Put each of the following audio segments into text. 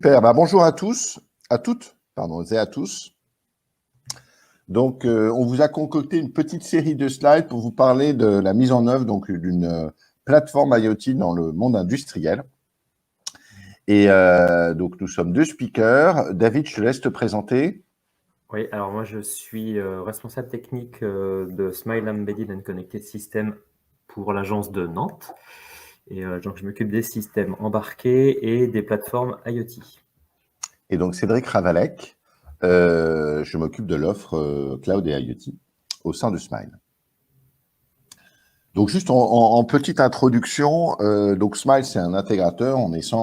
Super. Bah, bonjour à tous, à toutes, pardon, et à tous. Donc, on vous a concocté une petite série de slides pour vous parler de la mise en œuvre d'une plateforme IoT dans le monde industriel. Et donc, nous sommes deux speakers. David, je te laisse te présenter. Oui, alors moi je suis responsable technique de Smile Embedded and Connected System pour l'agence de Nantes. Et donc je m'occupe des systèmes embarqués et des plateformes IoT. Et donc, Cédric Ravalec, je m'occupe de l'offre Cloud et IoT au sein de Smile. Donc, juste en petite introduction, donc Smile, c'est un intégrateur. On est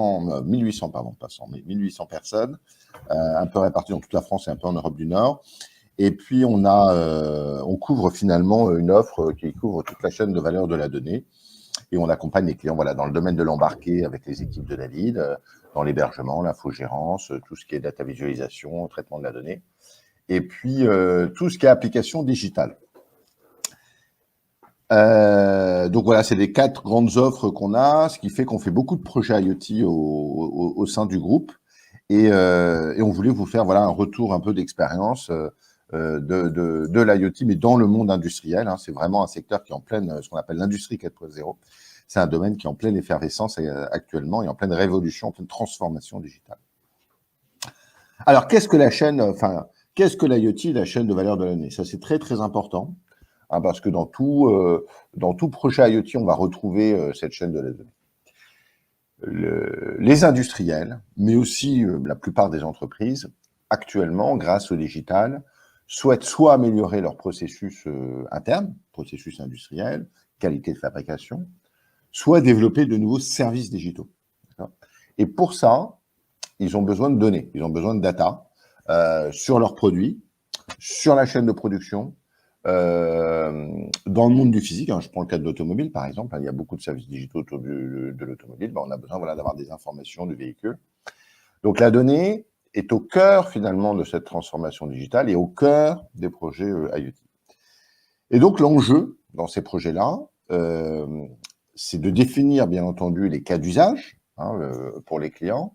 1800, pardon, pas 100, mais 1800 personnes, un peu réparties dans toute la France et un peu en Europe du Nord. Et puis, on couvre finalement une offre qui couvre toute la chaîne de valeur de la donnée. Et on accompagne les clients dans le domaine de l'embarqué avec les équipes de David, dans l'hébergement, l'infogérance, tout ce qui est data visualisation, traitement de la donnée. Et puis, tout ce qui est application digitale. Donc voilà, c'est les 4 grandes offres qu'on a, ce qui fait qu'on fait beaucoup de projets IoT au sein du groupe. Et on voulait vous faire un retour un peu d'expérience de l'IoT, mais dans le monde industriel. Hein. C'est vraiment un secteur qui est en pleine, ce qu'on appelle l'industrie 4.0. C'est un domaine qui est en pleine effervescence actuellement et en pleine révolution, en pleine transformation digitale. Alors, qu'est-ce que l'IoT, la chaîne de valeur de la donnée? Ça, c'est très, très important. Parce que dans tout projet IoT, on va retrouver cette chaîne de la donnée. Les industriels, mais aussi la plupart des entreprises, actuellement, grâce au digital, souhaitent soit améliorer leur processus interne, processus industriel, qualité de fabrication, soit développer de nouveaux services digitaux. Et pour ça, ils ont besoin de données, ils ont besoin de data sur leurs produits, sur la chaîne de production, dans le monde du physique. Hein, je prends le cas de l'automobile, par exemple. Hein, il y a beaucoup de services digitaux autour de l'automobile. On a besoin d'avoir des informations du véhicule. Donc, la donnée est au cœur, finalement, de cette transformation digitale et au cœur des projets IoT. Et donc, l'enjeu dans ces projets-là, c'est de définir, bien entendu, les cas d'usage pour les clients.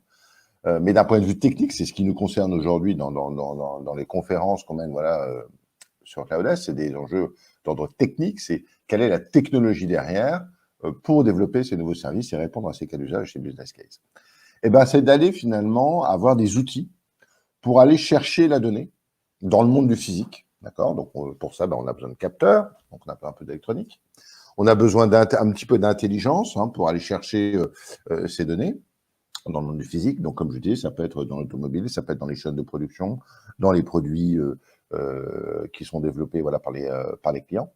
Mais d'un point de vue technique, c'est ce qui nous concerne aujourd'hui dans les conférences qu'on mène sur CloudS, c'est des enjeux d'ordre technique, c'est quelle est la technologie derrière pour développer ces nouveaux services et répondre à ces cas d'usage, ces business cases. Et ben, c'est d'aller finalement avoir des outils pour aller chercher la donnée dans le monde du physique, d'accord? Donc pour ça, on a besoin de capteurs, donc on a un peu d'électronique. On a besoin d'un petit peu d'intelligence pour aller chercher ces données dans le monde du physique. Donc, comme je dis, ça peut être dans l'automobile, ça peut être dans les chaînes de production, dans les produits qui sont développés par les clients.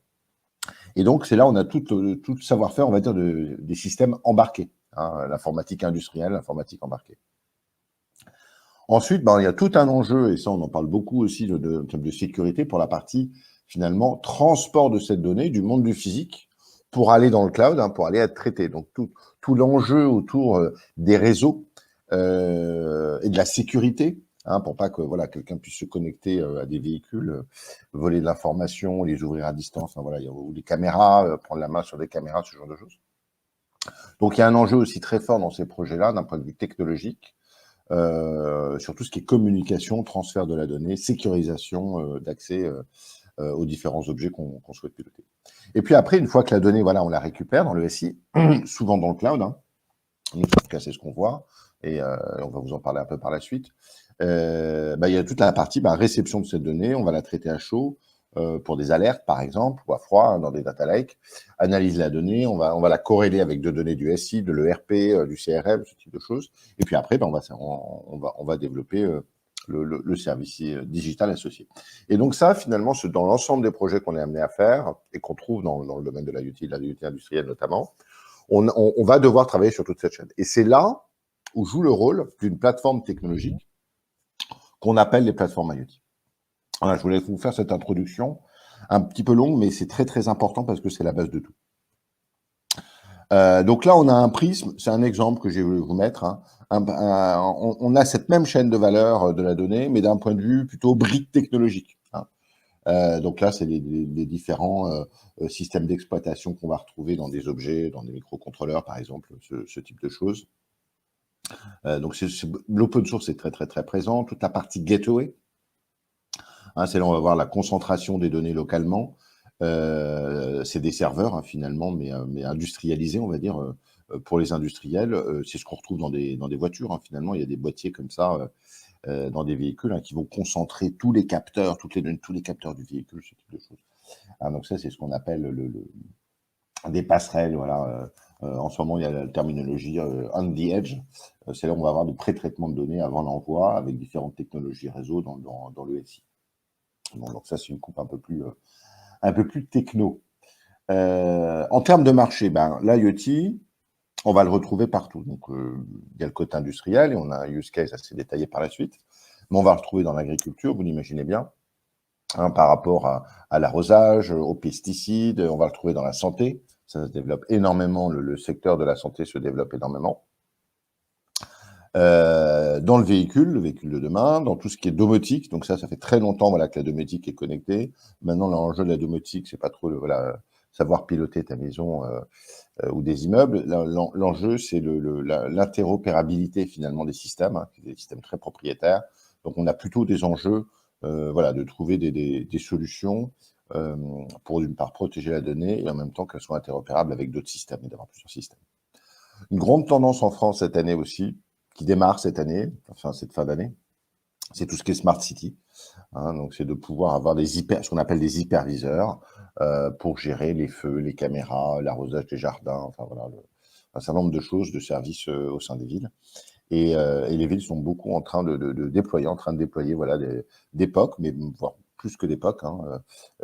Et donc, c'est là on a tout le savoir-faire, on va dire, des systèmes embarqués, l'informatique industrielle, l'informatique embarquée. Ensuite, il y a tout un enjeu, et ça, on en parle beaucoup aussi de sécurité pour la partie, finalement, transport de cette donnée du monde du physique pour aller dans le cloud, pour aller être traité. Donc, tout l'enjeu autour des réseaux et de la sécurité, pour pas que quelqu'un puisse se connecter à des véhicules, voler de l'information, les ouvrir à distance, ou des caméras, prendre la main sur des caméras, ce genre de choses. Donc, il y a un enjeu aussi très fort dans ces projets-là, d'un point de vue technologique, sur tout ce qui est communication, transfert de la donnée, sécurisation d'accès aux différents objets qu'on souhaite piloter. Et puis après, une fois que la donnée, on la récupère dans le SI, souvent dans le cloud, nous, en tout cas, c'est ce qu'on voit, et on va vous en parler un peu par la suite. Il y a toute la partie réception de cette donnée, on va la traiter à chaud, pour des alertes, par exemple, ou à froid, dans des data lakes, analyse la donnée, on va la corréler avec de données du SI, de l'ERP, du CRM, ce type de choses. Et puis après, on va développer le service digital associé. Et donc ça, finalement, c'est dans l'ensemble des projets qu'on est amené à faire et qu'on trouve dans le domaine de l'IoT industrielle notamment, on va devoir travailler sur toute cette chaîne. Et c'est là où joue le rôle d'une plateforme technologique qu'on appelle les plateformes IoT. Voilà, je voulais vous faire cette introduction un petit peu longue, mais c'est très, très important parce que c'est la base de tout. Donc là, on a un prisme, c'est un exemple que j'ai voulu vous mettre. On a cette même chaîne de valeur de la donnée, mais d'un point de vue plutôt brique technologique. Donc là, c'est les différents systèmes d'exploitation qu'on va retrouver dans des objets, dans des microcontrôleurs, par exemple, ce type de choses. Donc l'open source est très, très, très présent. Toute la partie gateway, c'est là où on va voir la concentration des données localement. C'est des serveurs, finalement, mais industrialisés, on va dire, pour les industriels. C'est ce qu'on retrouve dans des voitures, finalement. Il y a des boîtiers comme ça dans des véhicules qui vont concentrer tous les capteurs, tous les capteurs du véhicule, ce type de choses. Donc ça, c'est ce qu'on appelle des passerelles, voilà. En ce moment, il y a la terminologie on the edge. C'est là où on va avoir du pré-traitement de données avant l'envoi avec différentes technologies réseau dans le SI. Bon, donc ça, c'est une coupe un peu plus techno. En termes de marché, l'IoT, on va le retrouver partout. Donc, il y a le côté industriel et on a un use case assez détaillé par la suite. Mais on va le retrouver dans l'agriculture, vous l'imaginez bien, par rapport à l'arrosage, aux pesticides. On va le trouver dans la santé. Ça se développe énormément. Le secteur de la santé se développe énormément. Dans le véhicule de demain, dans tout ce qui est domotique. Donc ça fait très longtemps que la domotique est connectée. Maintenant, l'enjeu de la domotique, c'est pas trop savoir piloter ta maison ou des immeubles. L'enjeu, c'est l'interopérabilité finalement des systèmes, des systèmes très propriétaires. Donc on a plutôt des enjeux de trouver des solutions pour d'une part protéger la donnée et en même temps qu'elle soit interopérable avec d'autres systèmes et d'avoir plusieurs systèmes. Une grande tendance en France cette année aussi, qui démarre cette année, enfin cette fin d'année, c'est tout ce qui est Smart City. Donc c'est de pouvoir avoir ce qu'on appelle des hyperviseurs pour gérer les feux, les caméras, l'arrosage des jardins, enfin voilà, un certain nombre de choses, de services au sein des villes. Et les villes sont beaucoup en train de déployer, voilà, des POC, mais voire plus que des POC,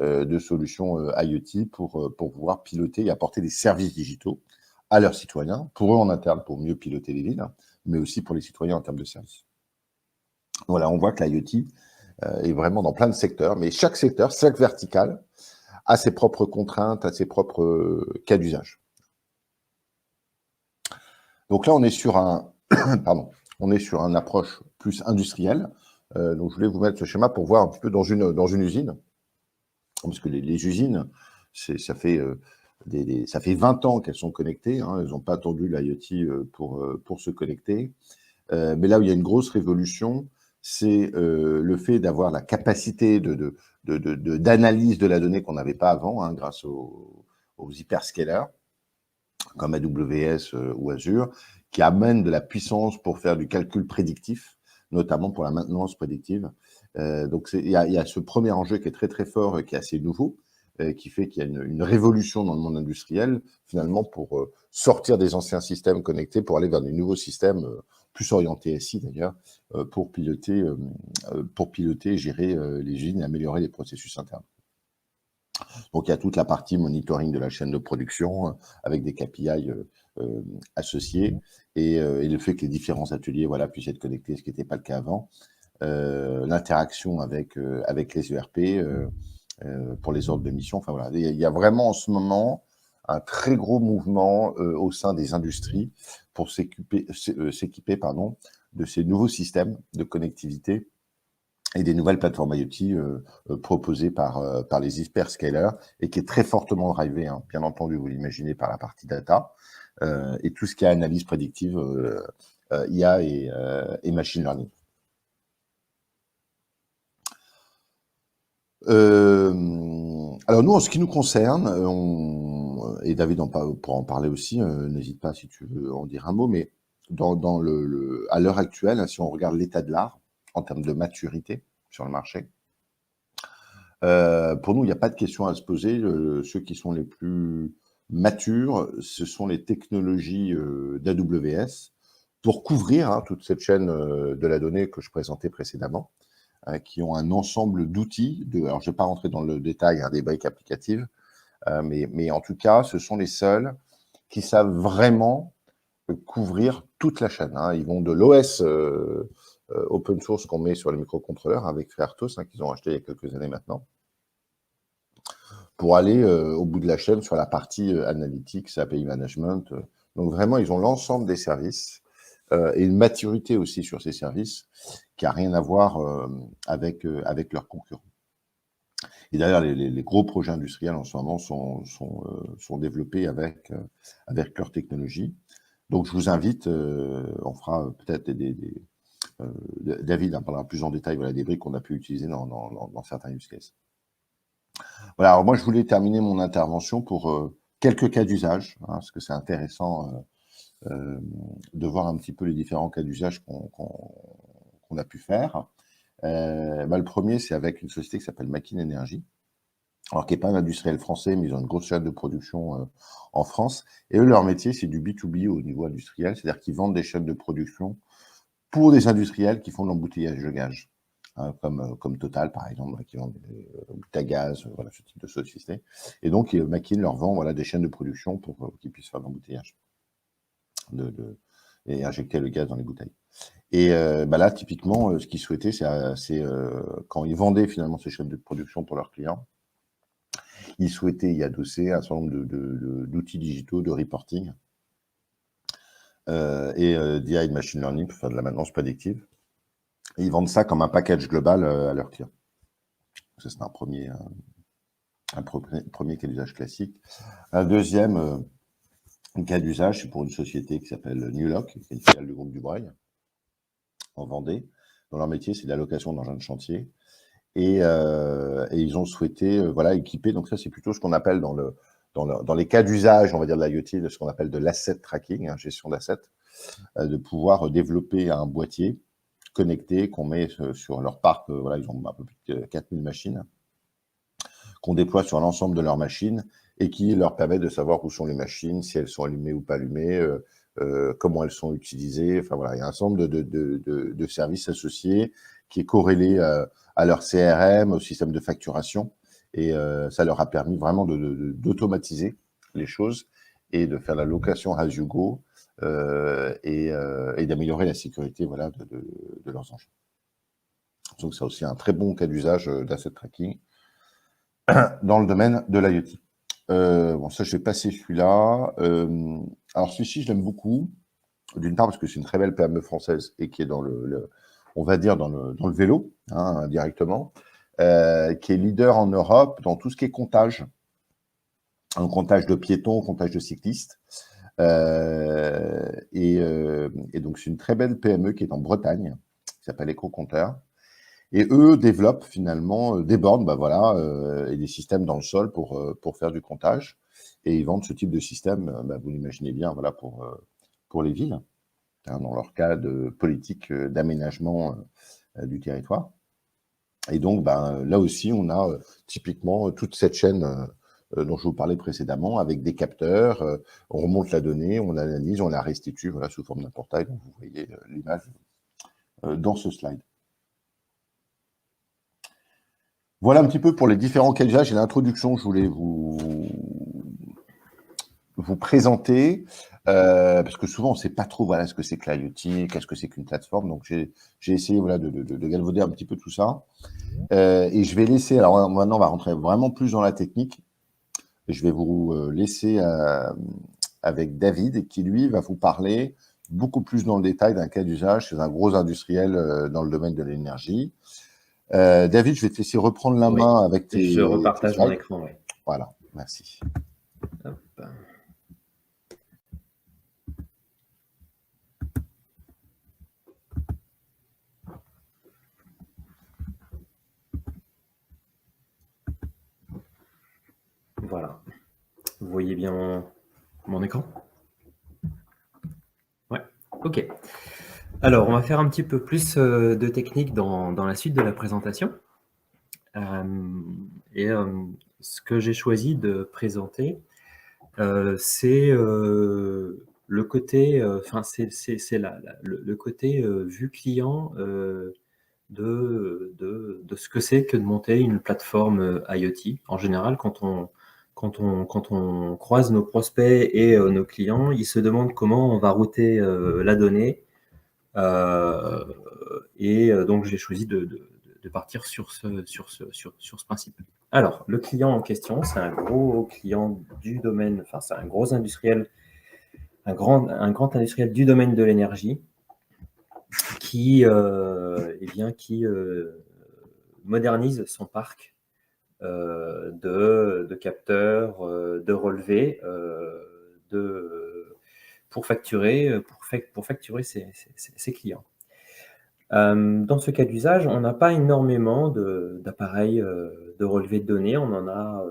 de solutions IoT pour pouvoir piloter et apporter des services digitaux à leurs citoyens, pour eux en interne, pour mieux piloter les villes, mais aussi pour les citoyens en termes de services. Voilà, on voit que l'IoT est vraiment dans plein de secteurs, mais chaque secteur, chaque verticale, a ses propres contraintes, a ses propres cas d'usage. Donc là, on est sur une approche plus industrielle. Donc je voulais vous mettre ce schéma pour voir un petit peu dans une usine, parce que les usines, ça fait 20 ans qu'elles sont connectées, elles n'ont pas attendu l'IoT pour se connecter. Mais là où il y a une grosse révolution, c'est le fait d'avoir la capacité d'analyse de la donnée qu'on n'avait pas avant, grâce aux hyperscalers, comme AWS ou Azure, qui amènent de la puissance pour faire du calcul prédictif, notamment pour la maintenance prédictive. Donc il y a ce premier enjeu qui est très très fort et qui est assez nouveau, qui fait qu'il y a une révolution dans le monde industriel, finalement, pour sortir des anciens systèmes connectés, pour aller vers des nouveaux systèmes plus orientés SI d'ailleurs, pour piloter et gérer les usines et améliorer les processus internes. Donc il y a toute la partie monitoring de la chaîne de production avec des KPI associés et le fait que les différents ateliers puissent être connectés, ce qui n'était pas le cas avant. L'interaction avec les ERP pour les ordres de mission. Enfin voilà, il y a vraiment en ce moment un très gros mouvement au sein des industries pour s'équiper de ces nouveaux systèmes de connectivité et des nouvelles plateformes IoT proposées par les hyperscalers et qui est très fortement drivé, bien entendu, vous l'imaginez, par la partie data et tout ce qui est analyse prédictive, IA et machine learning. Alors nous, en ce qui nous concerne, et David pourra en parler aussi, n'hésite pas si tu veux en dire un mot, mais à l'heure actuelle, si on regarde l'état de l'art en termes de maturité sur le marché, pour nous, il n'y a pas de question à se poser. Ceux qui sont les plus matures, ce sont les technologies d'AWS pour couvrir toute cette chaîne de la donnée que je présentais précédemment, qui ont un ensemble d'outils. Alors, je ne vais pas rentrer dans le détail des briques applicatives, mais en tout cas, ce sont les seuls qui savent vraiment couvrir toute la chaîne. Ils vont de l'OS open source qu'on met sur les microcontrôleurs avec FreeRTOS, qu'ils ont acheté il y a quelques années maintenant, pour aller au bout de la chaîne sur la partie analytics, API management. Donc vraiment, ils ont l'ensemble des services et une maturité aussi sur ces services qui n'a rien à voir avec leurs concurrents. Et d'ailleurs, les gros projets industriels en ce moment sont développés avec leur technologie. Donc, je vous invite, on fera peut-être David en parlera plus en détail, voilà, des briques qu'on a pu utiliser dans certains use cases. Voilà, alors moi, je voulais terminer mon intervention pour quelques cas d'usage, hein, parce que c'est intéressant de voir un petit peu les différents cas d'usage qu'on a pu faire. Le premier, c'est avec une société qui s'appelle Makin Energy, alors qui n'est pas un industriel français, mais ils ont une grosse chaîne de production en France. Et eux, leur métier, c'est du B2B au niveau industriel, c'est-à-dire qu'ils vendent des chaînes de production pour des industriels qui font de l'embouteillage de gaz, hein, comme Total, par exemple, qui vendent des bouteilles à gaz, voilà, ce type de société. Et donc, Makin leur vend voilà, des chaînes de production pour qu'ils puissent faire de l'embouteillage et injecter le gaz dans les bouteilles. Et là, typiquement, ce qu'ils souhaitaient, c'est quand ils vendaient finalement ces chaînes de production pour leurs clients, ils souhaitaient y adosser un certain nombre d'outils digitaux de reporting et d'IA de machine learning pour faire de la maintenance prédictive. Et ils vendent ça comme un package global à leurs clients. Ça, c'est un premier cas d'usage classique. Un deuxième cas d'usage, c'est pour une société qui s'appelle Newlock, qui est une filiale du groupe Dubreuil, en Vendée, dont leur métier, c'est la location d'engins de chantier. Et ils ont souhaité voilà, équiper, donc ça, c'est plutôt ce qu'on appelle dans les cas d'usage, on va dire de l'IoT, de ce qu'on appelle de l'asset tracking, hein, gestion d'assets, de pouvoir développer un boîtier connecté qu'on met sur leur parc. Voilà, ils ont un peu plus de 4000 machines qu'on déploie sur l'ensemble de leurs machines et qui leur permet de savoir où sont les machines, si elles sont allumées ou pas allumées, comment elles sont utilisées. Enfin voilà, il y a un ensemble de services associés qui est corrélé à leur CRM, au système de facturation. Et ça leur a permis vraiment d'automatiser les choses et de faire la location as you go et d'améliorer la sécurité voilà, de leurs engins. Donc, c'est aussi un très bon cas d'usage d'asset tracking dans le domaine de l'IoT. Bon, ça, je vais passer celui-là. Alors, celui-ci, je l'aime beaucoup. D'une part, parce que c'est une très belle PME française et qui est dans on va dire, dans le vélo, hein, directement, qui est leader en Europe dans tout ce qui est comptage. Un comptage de piétons, comptage de cyclistes. Et donc, c'est une très belle PME qui est en Bretagne, qui s'appelle EcoCompteur. Et eux développent finalement des bornes et des systèmes dans le sol pour faire du comptage. Et ils vendent ce type de système, vous l'imaginez bien, voilà, pour les villes, hein, dans leur cas de politique d'aménagement du territoire. Et donc, là aussi, on a typiquement toute cette chaîne dont je vous parlais précédemment, avec des capteurs, on remonte la donnée, on l'analyse, on la restitue voilà, sous forme d'un portail. Donc, vous voyez l'image dans ce slide. Voilà un petit peu pour les différents cas d'usage et l'introduction que je voulais vous présenter, parce que souvent on ne sait pas trop voilà, ce que c'est que l'IoT, qu'est-ce que c'est qu'une plateforme. Donc j'ai essayé voilà, de galvauder un petit peu tout ça. Et je vais laisser, alors maintenant on va rentrer vraiment plus dans la technique. Je vais vous laisser avec David qui lui va vous parler beaucoup plus dans le détail d'un cas d'usage chez un gros industriel dans le domaine de l'énergie. David, je vais te laisser reprendre la main avec tes Je repartage slides. mon écran, oui. Voilà, merci. Hop. Voilà. Vous voyez bien mon écran? Ouais, ok. Alors, on va faire un petit peu plus de technique dans la suite de la présentation. Ce que j'ai choisi de présenter, c'est le côté, c'est le côté vue client de ce que c'est que de monter une plateforme IoT. En général, quand on croise nos prospects et nos clients, ils se demandent comment on va router la donnée. Donc, j'ai choisi de partir sur ce principe. Alors, le client en question, c'est un gros client du domaine, enfin, c'est un gros industriel, un grand industriel du domaine de l'énergie qui modernise son parc de capteurs, de relevés, pour facturer ses clients. Dans ce cas d'usage, on n'a pas énormément d'appareils de relevé de données. On en a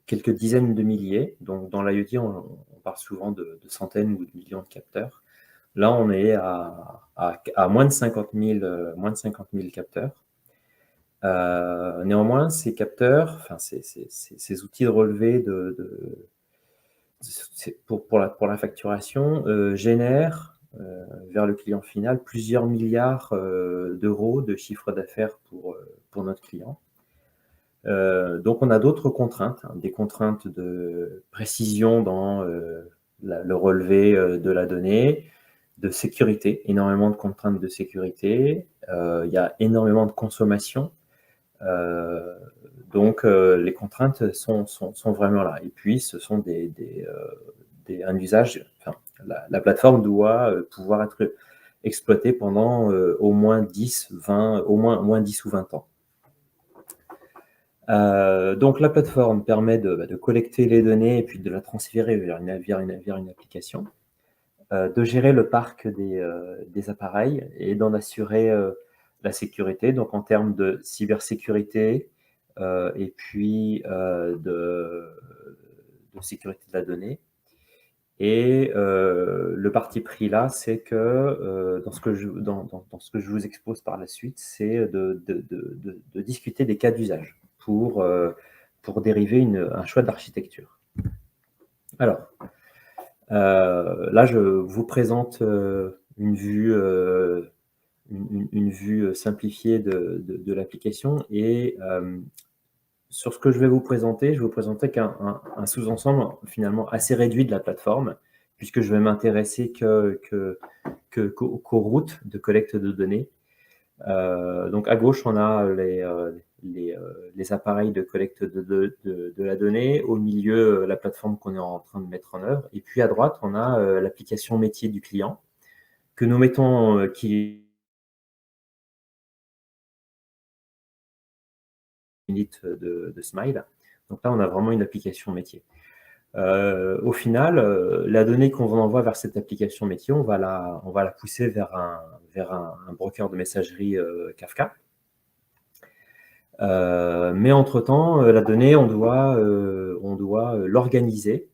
quelques dizaines de milliers. Donc, dans l'IoT, on parle souvent de centaines ou de millions de capteurs. Là, on est à moins de 50 000 capteurs. Néanmoins, ces capteurs, enfin, ces outils de relevé pour la facturation génèrent vers le client final plusieurs milliards d'euros de chiffre d'affaires pour notre client. Donc, on a d'autres contraintes, des contraintes de précision dans le relevé de la donnée, de sécurité, énormément de contraintes de sécurité. Il y a énormément de consommation. Donc, les contraintes sont vraiment là. Et puis, ce sont un usage, enfin, la plateforme doit pouvoir être exploitée pendant au moins 10 ou 20 ans. Donc, la plateforme permet de collecter les données et puis de la transférer vers une application, de gérer le parc des appareils et d'en assurer la sécurité, donc en termes de cybersécurité et puis de sécurité de la donnée. Et le parti pris là, c'est que dans ce que je vous expose par la suite, c'est de discuter des cas d'usage pour dériver un choix d'architecture. Alors, là, je vous présente une vue simplifiée de l'application. Et sur ce que je vais vous présenter qu'un sous-ensemble finalement assez réduit de la plateforme, puisque je vais m'intéresser qu'aux routes de collecte de données. Donc à gauche, on a les appareils de collecte de la donnée. Au milieu, la plateforme qu'on est en train de mettre en œuvre. Et puis à droite, on a l'application métier du client que nous mettons, qui de Smile. Donc là, on a vraiment une application métier. Au final, la donnée qu'on envoie vers cette application métier, on va la pousser vers un broker de messagerie Kafka. Mais entre-temps, la donnée, on doit l'organiser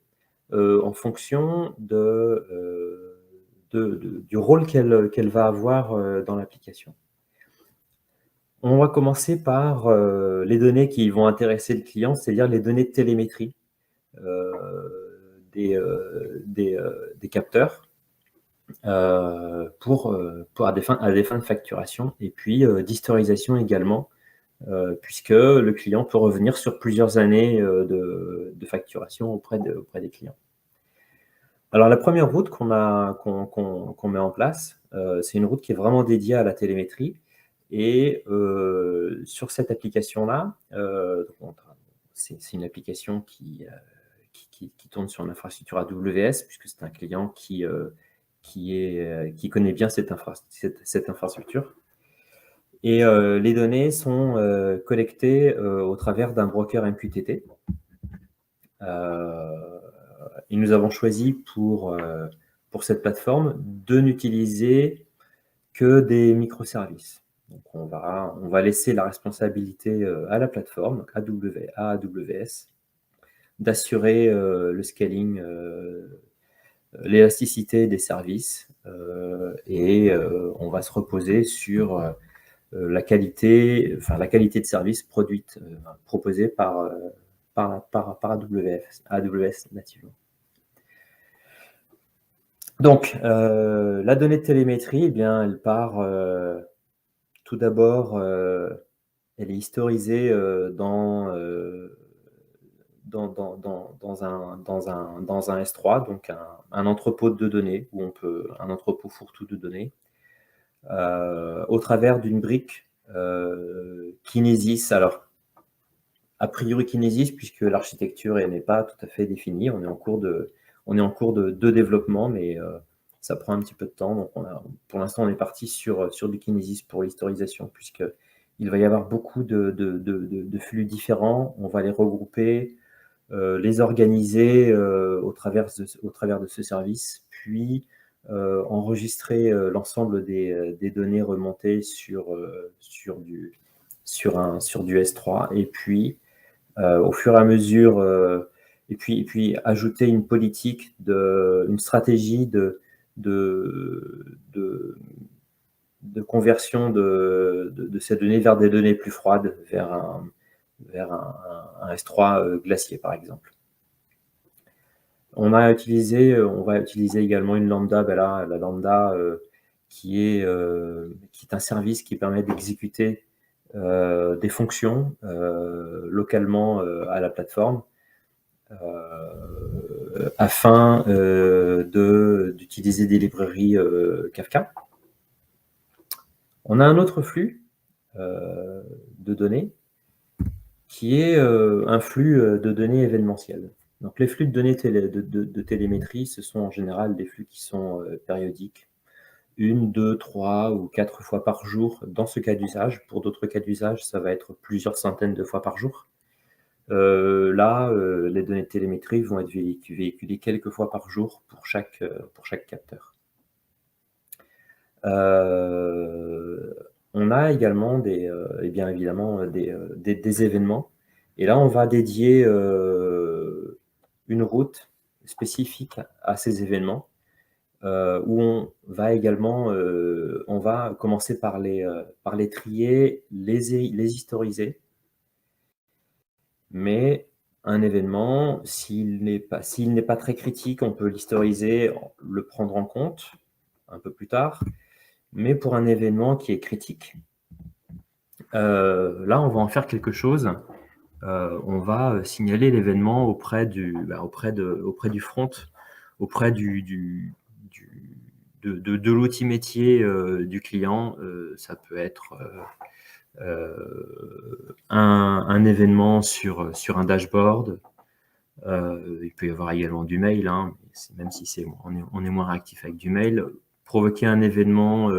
en fonction du rôle qu'elle va avoir dans l'application. On va commencer par les données qui vont intéresser le client, c'est-à-dire les données de télémétrie des capteurs à des fins de facturation, et puis d'historisation également, puisque le client peut revenir sur plusieurs années de facturation auprès des clients. Alors, la première route qu'on met en place, c'est une route qui est vraiment dédiée à la télémétrie. Et sur cette application-là, c'est une application qui tourne sur une infrastructure AWS, puisque c'est un client qui connaît bien cette infrastructure. Et les données sont collectées au travers d'un broker MQTT. Et nous avons choisi pour cette plateforme de n'utiliser que des microservices. Donc on va laisser la responsabilité à la plateforme, à AWS, d'assurer le scaling, l'élasticité des services, et on va se reposer sur la qualité de service proposée par AWS nativement. Donc, la donnée de télémétrie, eh bien, elle part tout d'abord, elle est historisée dans un S3, donc un entrepôt de données, un entrepôt fourre-tout de données, au travers d'une brique Kinesis. Alors, a priori Kinesis, puisque l'architecture n'est pas tout à fait définie, on est en cours de développement, mais ça prend un petit peu de temps. Donc pour l'instant, on est parti sur du Kinesis pour l'historisation, puisqu'il va y avoir beaucoup de flux différents. On va les regrouper les organiser au travers de ce service, puis enregistrer l'ensemble des données remontées sur du S3, et puis au fur et à mesure, et puis ajouter une politique, une stratégie de conversion de ces données vers des données plus froides, vers un S3 glacier, par exemple. On va utiliser également une lambda, la lambda qui est un service qui permet d'exécuter des fonctions localement à la plateforme afin d'utiliser des librairies Kafka. On a un autre flux de données qui est un flux de données événementielles. Donc, les flux de données de télémétrie, ce sont en général des flux qui sont périodiques, 1, 2, 3 ou 4 fois par jour dans ce cas d'usage. Pour d'autres cas d'usage, ça va être plusieurs centaines de fois par jour. Là, les données de télémétrie vont être véhiculées quelques fois par jour pour chaque capteur. On a également bien évidemment des événements. Et là, on va dédier une route spécifique à ces événements, où on va commencer par les trier, les historiser. Mais un événement, s'il n'est pas très critique, on peut l'historiser, le prendre en compte un peu plus tard. Mais pour un événement qui est critique, là, on va en faire quelque chose. On va signaler l'événement auprès du front, auprès de l'outil métier du client. Ça peut être un événement sur un dashboard. Il peut y avoir également du mail, hein, même si on est moins réactif avec du mail. Provoquer un événement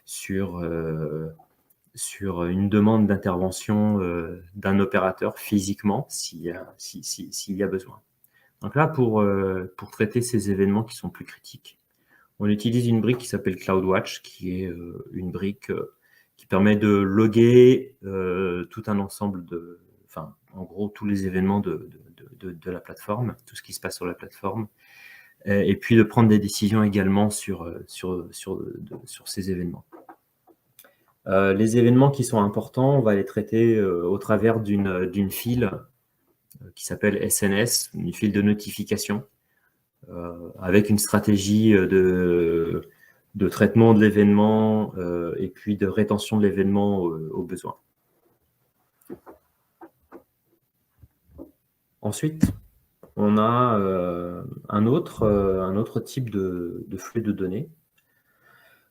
sur une demande d'intervention d'un opérateur physiquement s'il y a besoin. Donc là, pour traiter ces événements qui sont plus critiques, on utilise une brique qui s'appelle CloudWatch, qui est une brique qui permet de loguer tout un ensemble en gros, tous les événements de la plateforme, tout ce qui se passe sur la plateforme, et puis de prendre des décisions également sur ces événements. Les événements qui sont importants, on va les traiter au travers d'une file qui s'appelle SNS, une file de notification, avec une stratégie de traitement de l'événement et puis de rétention de l'événement au besoin. Ensuite, on a un autre type de flux de données.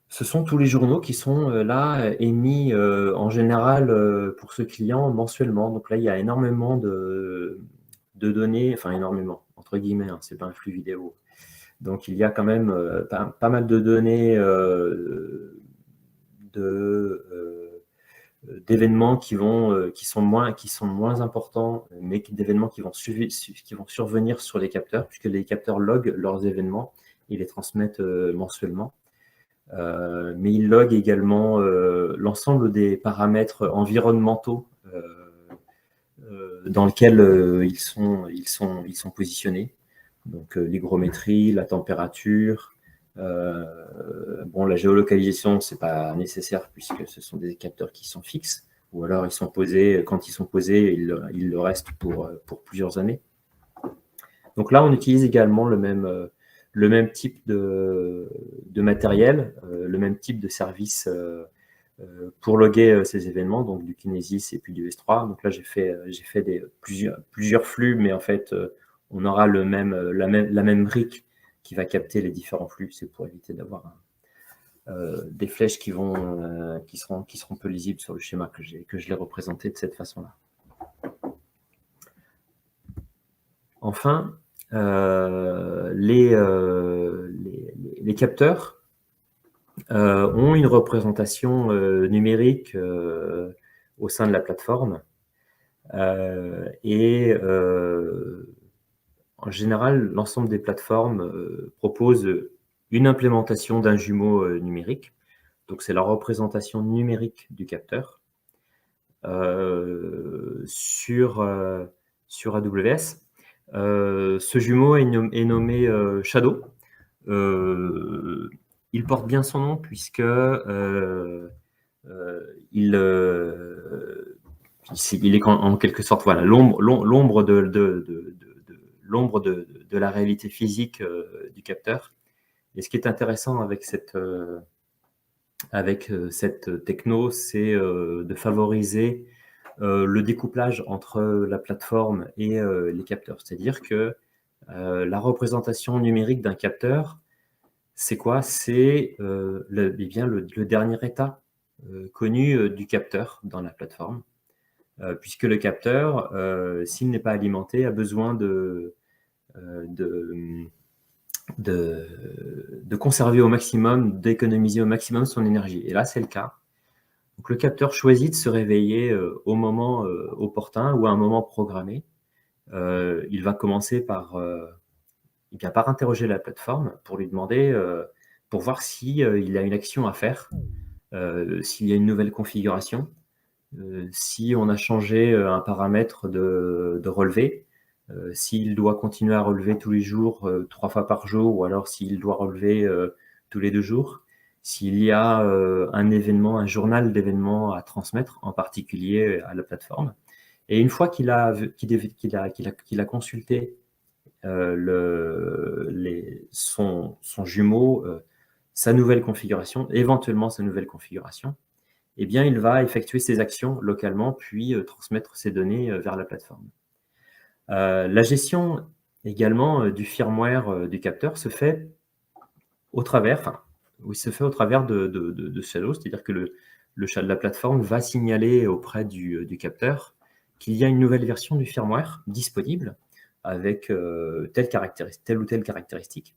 Ce sont tous les journaux qui sont là émis en général pour ce client mensuellement. Donc là, il y a énormément de données, enfin énormément, entre guillemets, hein, c'est pas un flux vidéo. Donc il y a quand même pas mal de données d'événements qui sont moins importants, mais d'événements qui vont survenir sur les capteurs, puisque les capteurs loguent leurs événements, ils les transmettent mensuellement. Mais ils loguent également l'ensemble des paramètres environnementaux dans lesquels ils sont positionnés. Donc l'hygrométrie, la température, la géolocalisation, c'est pas nécessaire puisque ce sont des capteurs qui sont fixes, ou alors ils sont posés, quand ils sont posés, ils le restent pour plusieurs années. Donc là, on utilise également le même type de matériel, le même type de service pour loguer ces événements, donc du Kinesis et puis du S3. Donc là, j'ai fait plusieurs flux, mais en fait, on aura la même brique qui va capter les différents flux. C'est pour éviter d'avoir des flèches qui seront peu lisibles sur le schéma que je l'ai représenté de cette façon-là. Enfin, les capteurs ont une représentation numérique au sein de la plateforme. En général, l'ensemble des plateformes proposent une implémentation d'un jumeau numérique. Donc, c'est la représentation numérique du capteur sur AWS. Ce jumeau est nommé Shadow. Il porte bien son nom puisque il est en quelque sorte voilà, l'ombre de la réalité physique du capteur. Et ce qui est intéressant avec cette techno, c'est de favoriser le découplage entre la plateforme et les capteurs. C'est-à-dire que la représentation numérique d'un capteur, c'est quoi? C'est le dernier état connu du capteur dans la plateforme, puisque le capteur, s'il n'est pas alimenté, a besoin de conserver au maximum, d'économiser au maximum son énergie. Et là, c'est le cas. Donc, le capteur choisit de se réveiller au moment opportun ou à un moment programmé. Il va commencer par interroger la plateforme pour lui demander, pour voir s'il a une action à faire, s'il y a une nouvelle configuration, si on a changé un paramètre de relevé, s'il doit continuer à relever tous les jours, 3 fois par jour, ou alors s'il doit relever tous les 2 jours, s'il y a un événement, un journal d'événements à transmettre, en particulier à la plateforme. Et une fois qu'il a consulté son jumeau, sa nouvelle configuration, éventuellement sa nouvelle configuration, eh bien, il va effectuer ses actions localement, puis transmettre ses données vers la plateforme. La gestion également du firmware du capteur se fait au travers de Shadow, c'est-à-dire que la plateforme va signaler auprès du capteur qu'il y a une nouvelle version du firmware disponible avec telle ou telle caractéristique.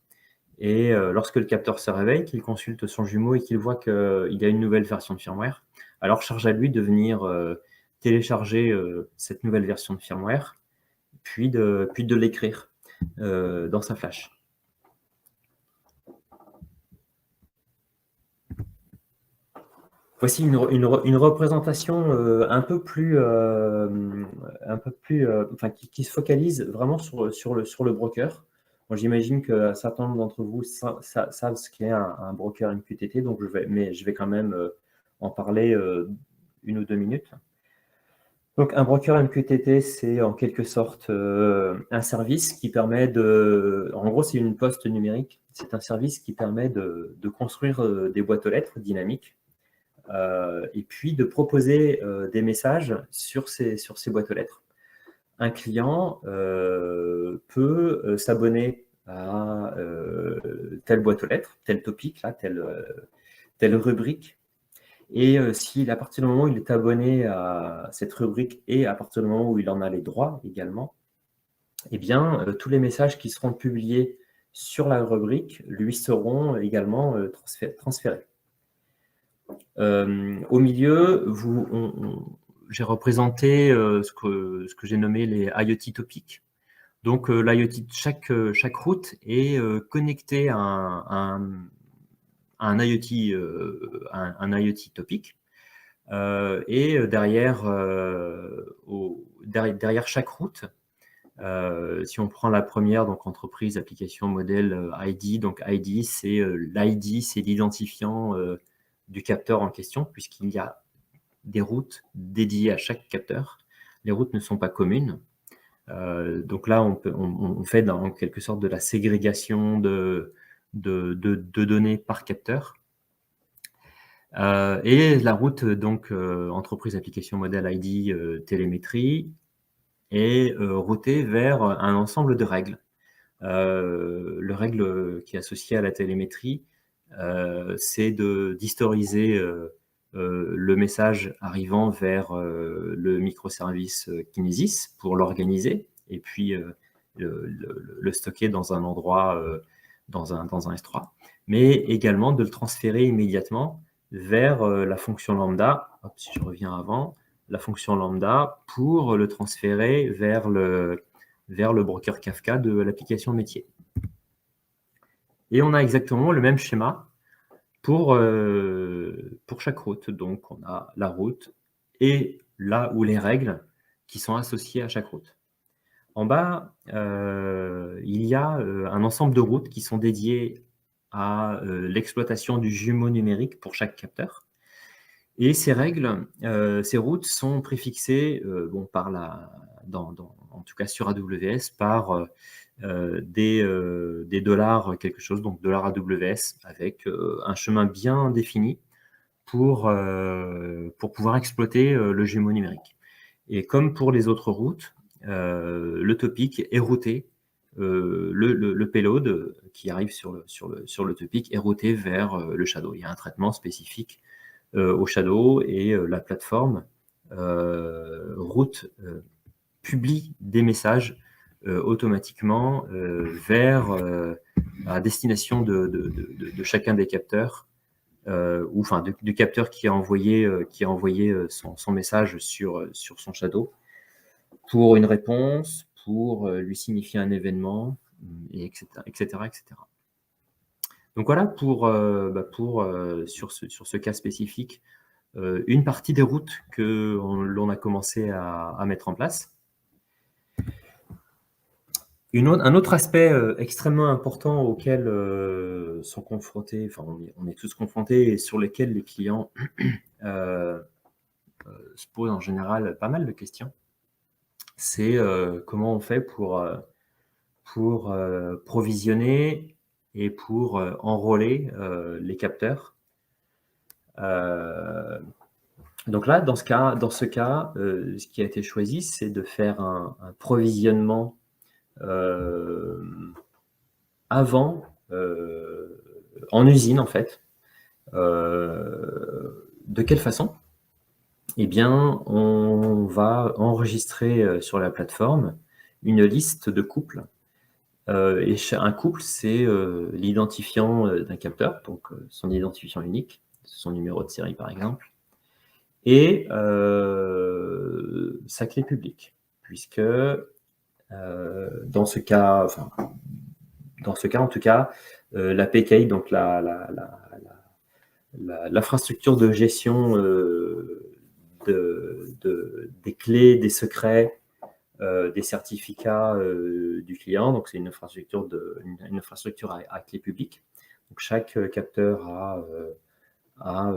Et lorsque le capteur se réveille, qu'il consulte son jumeau et qu'il voit qu'il y a une nouvelle version de firmware, alors charge à lui de venir télécharger cette nouvelle version de firmware, puis de l'écrire dans sa flash. Voici une représentation un peu plus, enfin, qui se focalise vraiment sur le broker. Bon, j'imagine qu'un certain nombre d'entre vous savent ce qu'est un broker MQTT, donc je vais quand même en parler 1 ou 2 minutes. Donc, un broker MQTT, c'est en quelque sorte un service qui permet en gros, c'est une poste numérique. C'est un service qui permet de construire des boîtes aux lettres dynamiques et puis de proposer des messages sur ces boîtes aux lettres. Un client peut s'abonner à telle boîte aux lettres, tel topic, là, telle rubrique. Et à partir du moment où il est abonné à cette rubrique et à partir du moment où il en a les droits également, eh bien, tous les messages qui seront publiés sur la rubrique lui seront également transférés. Au milieu, j'ai représenté ce que j'ai nommé les IoT topics. Donc, l'IoT, chaque route est connectée à un IoT topic. Et derrière chaque route, si on prend la première, donc entreprise, application, modèle, ID, donc ID, c'est l'ID, c'est l'identifiant du capteur en question, puisqu'il y a des routes dédiées à chaque capteur. Les routes ne sont pas communes. Donc là, on fait en quelque sorte de la ségrégation de données par capteur. Et la route, donc, entreprise, application, modèle, ID, télémétrie, est routée vers un ensemble de règles. Le règle qui est associée à la télémétrie, c'est d'historiser le message arrivant vers le microservice Kinesis pour l'organiser et puis le stocker dans un endroit, dans un S3, mais également de le transférer immédiatement vers la fonction lambda. Hop, si je reviens avant, la fonction lambda pour le transférer vers le broker Kafka de l'application métier. Et on a exactement le même schéma pour chaque route. Donc, on a la route et là où les règles qui sont associées à chaque route. En bas, il y a un ensemble de routes qui sont dédiées à l'exploitation du jumeau numérique pour chaque capteur. Et ces règles, ces routes sont préfixées en tout cas sur AWS, par des dollars quelque chose, donc dollar AWS, avec un chemin bien défini pour pouvoir exploiter le jumeau numérique. Et comme pour les autres routes, le topic est routé, le payload qui arrive sur le topic est routé vers le shadow. Il y a un traitement spécifique au shadow et la plateforme route publie des messages automatiquement vers à destination de chacun des capteurs, ou enfin du capteur qui a envoyé son message sur son shadow pour une réponse, pour lui signifier un événement, et etc., etc., etc. Donc voilà sur ce cas spécifique, une partie des routes que l'on a commencé à mettre en place. Un autre aspect extrêmement important auquel sont confrontés, enfin on est tous confrontés et sur lesquels les clients se posent en général pas mal de questions, c'est comment on fait pour provisionner et pour enrôler les capteurs. Donc là, dans ce cas, ce qui a été choisi, c'est de faire un provisionnement avant, en usine en fait. De quelle façon? Eh bien, on va enregistrer sur la plateforme une liste de couples. Et un couple, c'est l'identifiant d'un capteur, donc son identifiant unique, son numéro de série par exemple, et sa clé publique, puisque dans ce cas en tout cas, la PKI, donc l'infrastructure de gestion des clés, des secrets, des certificats du client. Donc, c'est une infrastructure à clé publique. Donc, chaque capteur a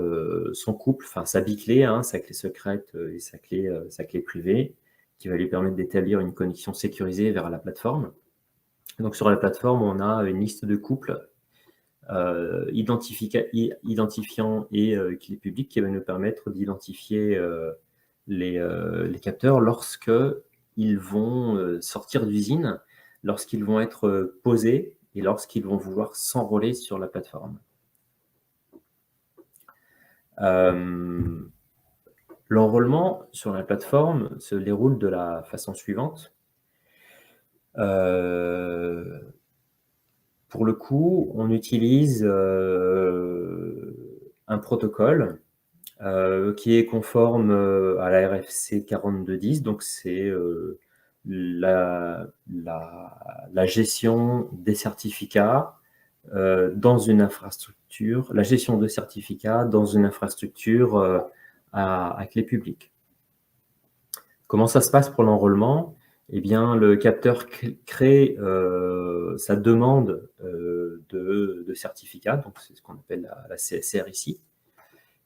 son couple, enfin sa biclé, sa clé secrète et sa clé privée, qui va lui permettre d'établir une connexion sécurisée vers la plateforme. Donc, sur la plateforme, on a une liste de couples identifiant et clé publique qui va nous permettre d'identifier les capteurs lorsque ils vont sortir d'usine, lorsqu'ils vont être posés et lorsqu'ils vont vouloir s'enrôler sur la plateforme. L'enrôlement sur la plateforme se déroule de la façon suivante. Pour le coup, on utilise un protocole qui est conforme à la RFC 4210, donc c'est la gestion des certificats dans une infrastructure, la gestion de certificats dans une infrastructure à clé publique. Comment ça se passe pour l'enrôlement? Eh bien, le capteur crée sa demande de certificat, donc c'est ce qu'on appelle la CSR ici.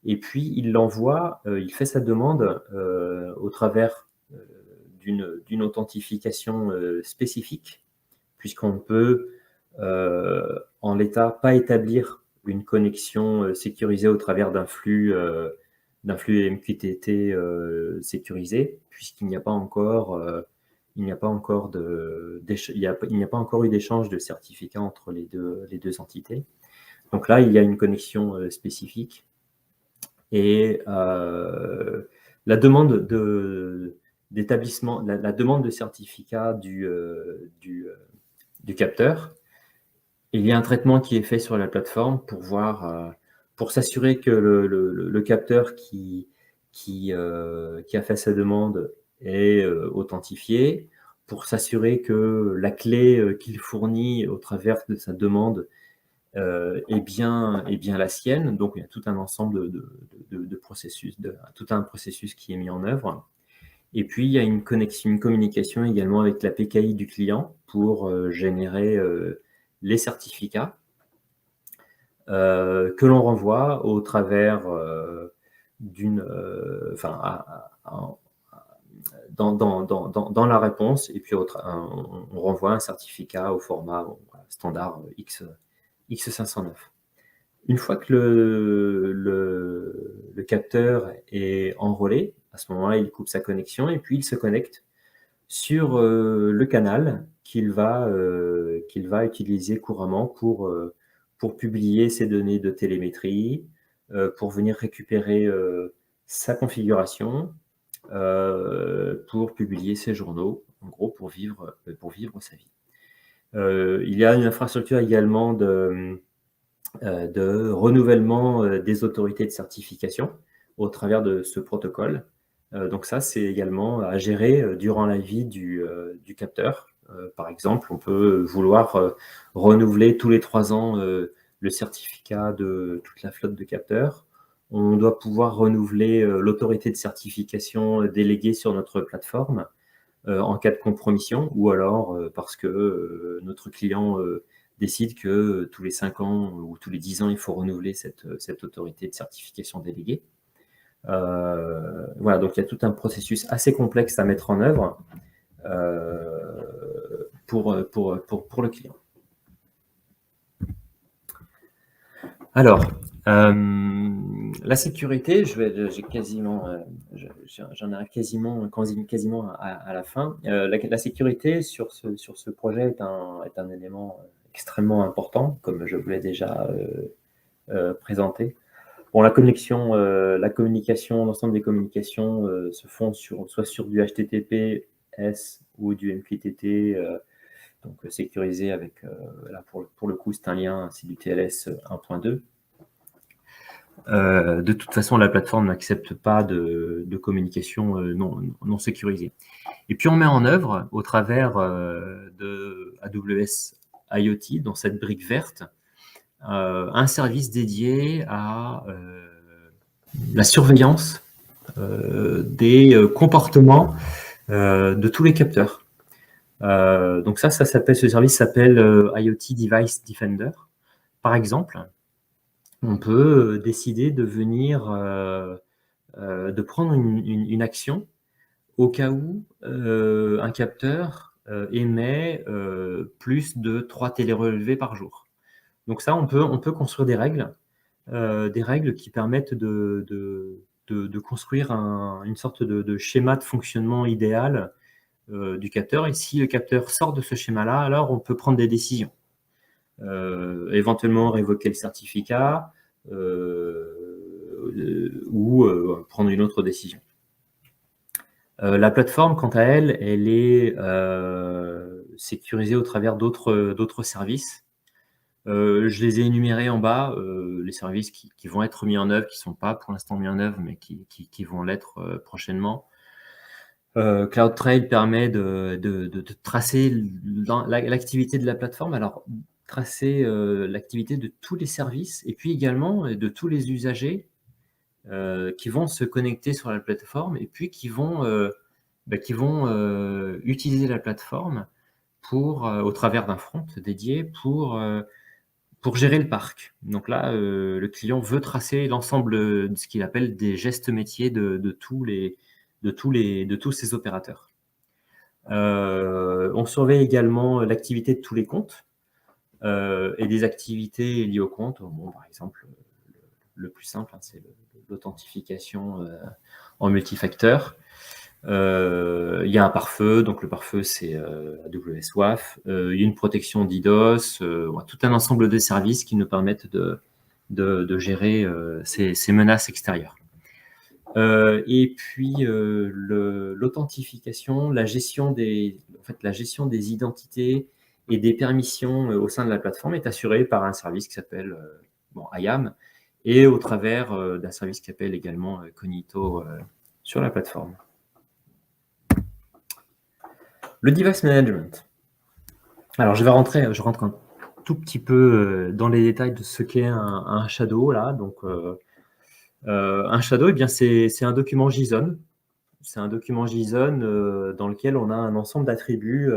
Et puis, il l'envoie, il fait sa demande au travers d'une authentification spécifique, puisqu'on peut, en l'état, pas établir une connexion sécurisée au travers d'un flux MQTT sécurisé, puisqu'il n'y a pas encore eu d'échange de certificats entre les deux entités. Donc là, il y a une connexion spécifique. Et la demande d'établissement, la demande de certificat du capteur, il y a un traitement qui est fait sur la plateforme pour s'assurer que le capteur qui qui a fait sa demande est authentifié pour s'assurer que la clé qu'il fournit au travers de sa demande est bien la sienne. Donc, il y a tout un ensemble de processus, tout un processus qui est mis en œuvre. Et puis, il y a une communication également avec la PKI du client pour générer les certificats que l'on renvoie au travers dans la réponse, et puis on renvoie un certificat au format standard X509. Une fois que le capteur est enrôlé, à ce moment-là, il coupe sa connexion et puis il se connecte sur le canal qu'il va utiliser couramment pour publier ses données de télémétrie, pour venir récupérer sa configuration, pour publier ses journaux, en gros pour vivre sa vie. Il y a une infrastructure également de renouvellement des autorités de certification au travers de ce protocole. Donc ça, c'est également à gérer durant la vie du capteur. Par exemple, on peut vouloir renouveler tous les 3 ans le certificat de toute la flotte de capteurs. On doit pouvoir renouveler l'autorité de certification déléguée sur notre plateforme en cas de compromission, ou alors parce que notre client décide que tous les 5 ans ou tous les 10 ans, il faut renouveler cette autorité de certification déléguée. Voilà, donc il y a tout un processus assez complexe à mettre en œuvre pour le client. Alors, la sécurité, j'en arrive quasiment à la fin. La sécurité sur ce projet est un élément extrêmement important, comme je vous l'ai déjà présenté. Bon, la communication, l'ensemble des communications se font soit sur du HTTPS ou du MQTT, donc sécurisé avec, là pour le coup, c'est un lien, c'est du TLS 1.2. De toute façon, la plateforme n'accepte pas de communication non sécurisée. Et puis, on met en œuvre, au travers de AWS IoT, dans cette brique verte, un service dédié à la surveillance des comportements de tous les capteurs. Donc ce service s'appelle IoT Device Defender. Par exemple, on peut décider de venir, de prendre une action au cas où un capteur émet plus de 3 télérelevés par jour. Donc ça, on peut construire des règles qui permettent de construire une sorte de schéma de fonctionnement idéal du capteur. Et si le capteur sort de ce schéma-là, alors on peut prendre des décisions. Éventuellement révoquer le certificat ou prendre une autre décision. La plateforme, quant à elle est sécurisée au travers d'autres services. Je les ai énumérés en bas, les services qui vont être mis en œuvre, qui ne sont pas pour l'instant mis en œuvre, mais qui vont l'être prochainement. CloudTrail permet de tracer l'activité de la plateforme, alors tracer l'activité de tous les services et puis également de tous les usagers qui vont se connecter sur la plateforme et puis qui vont utiliser la plateforme au travers d'un front dédié pour gérer le parc. Donc là, le client veut tracer l'ensemble de ce qu'il appelle des gestes métiers de tous ces opérateurs. On surveille également l'activité de tous les comptes et des activités liées aux comptes. Bon, par exemple, le plus simple, c'est l'authentification en multifacteur. Il y a un pare-feu, donc le pare-feu, c'est AWS WAF. Il y a une protection DDoS, tout un ensemble de services qui nous permettent de gérer ces menaces extérieures. Et puis l'authentification, la gestion des identités et des permissions au sein de la plateforme est assurée par un service qui s'appelle IAM et au travers d'un service qui s'appelle également Cognito sur la plateforme. Le device management. Alors, je rentre un tout petit peu dans les détails de ce qu'est un shadow là. Donc, un shadow, eh bien, c'est un document JSON. C'est un document JSON dans lequel on a un ensemble d'attributs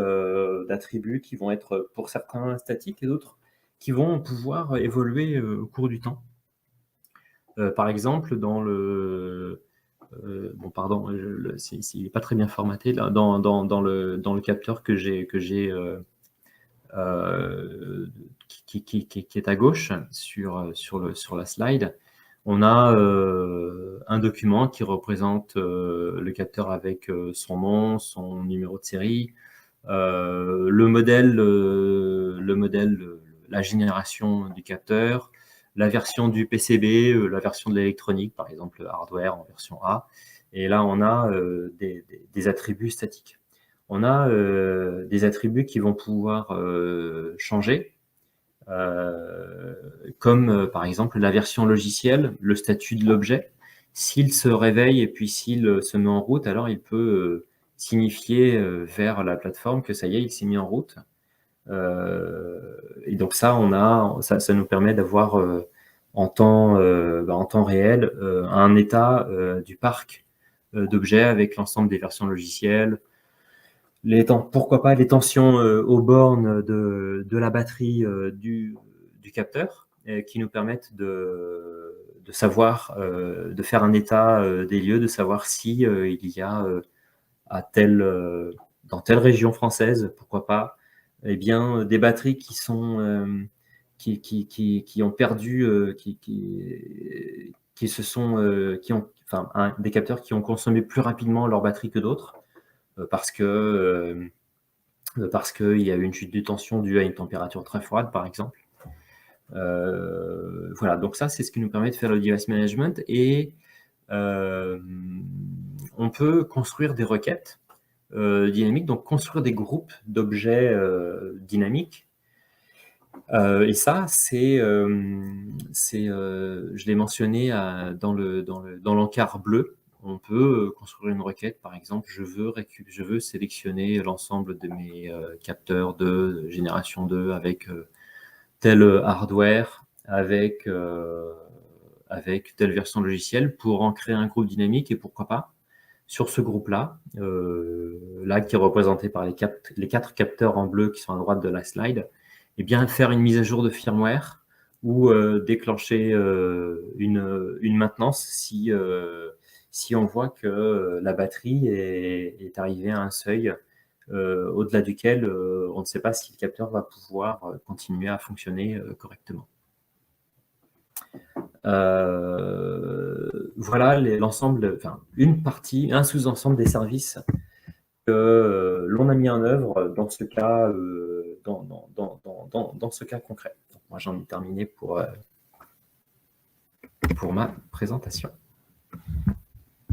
qui vont être pour certains statiques et d'autres qui vont pouvoir évoluer au cours du temps. Par exemple, dans le bon, pardon, il n'est pas très bien formaté là, dans le capteur que j'ai qui est à gauche sur la slide. On a un document qui représente le capteur avec son nom, son numéro de série, le modèle, la génération du capteur, la version du PCB, la version de l'électronique, par exemple le hardware en version A. Et là, on a des attributs statiques. On a des attributs qui vont pouvoir changer, comme par exemple la version logicielle, le statut de l'objet. S'il se réveille et puis s'il se met en route, alors il peut signifier vers la plateforme que ça y est, il s'est mis en route. Et donc ça, ça nous permet d'avoir en temps réel un état du parc d'objets avec l'ensemble des versions logicielles, pourquoi pas les tensions aux bornes de la batterie du capteur, qui nous permettent de savoir, de faire un état des lieux, de savoir si il y a dans telle région française, pourquoi pas, eh bien, des batteries qui ont perdu, des capteurs qui ont consommé plus rapidement leur batterie que d'autres, parce qu'il y a eu une chute de tension due à une température très froide, par exemple. Voilà, donc ça, c'est ce qui nous permet de faire le device management. Et on peut construire des requêtes dynamiques, donc construire des groupes d'objets dynamiques. Et ça, je l'ai mentionné dans l'encart bleu. On peut construire une requête, par exemple, je veux sélectionner l'ensemble de mes capteurs de génération 2 avec tel hardware, avec telle version logicielle pour en créer un groupe dynamique, et pourquoi pas, sur ce groupe-là, là qui est représenté par les 4 capteurs en bleu qui sont à droite de la slide, et bien faire une mise à jour de firmware ou déclencher une maintenance si on voit que la batterie est arrivée à un seuil au-delà duquel on ne sait pas si le capteur va pouvoir continuer à fonctionner correctement. Voilà l'ensemble, un sous-ensemble des services que l'on a mis en œuvre dans ce cas, dans ce cas concret. Donc, moi, j'en ai terminé pour ma présentation.